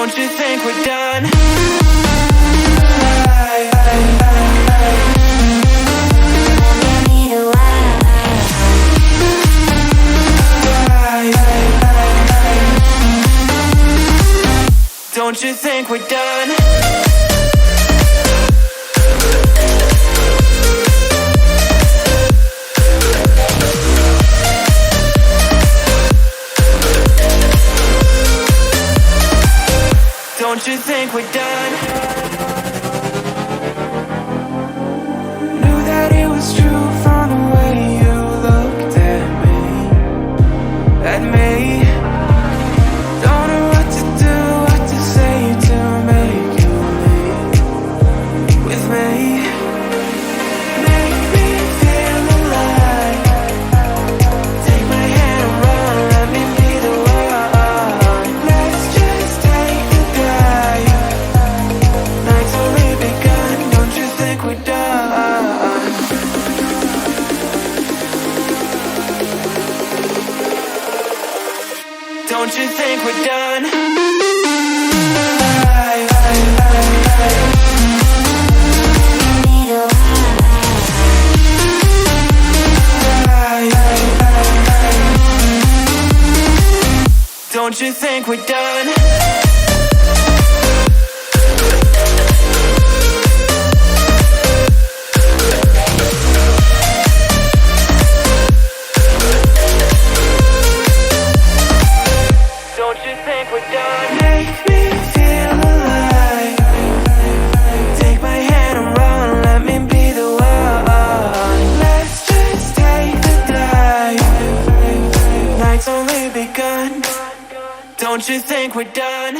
Don't you think we're done? Don't you think we're done? Don't you think we're done? Knew that it was true from the way you looked at me. At me. Don't know what to do, what to say to make you leave with me. Make me feel alive. Take my hand and run, let me be the one. Let's just take the drive. Night's only begun, don't you think we're done? Don't you think we're done? Don't you think we're done? Don't you think we're done? Make me feel alive. Take my hand and run, let me be the one. Let's just take the dive. Night's only begun. Don't you think we're done?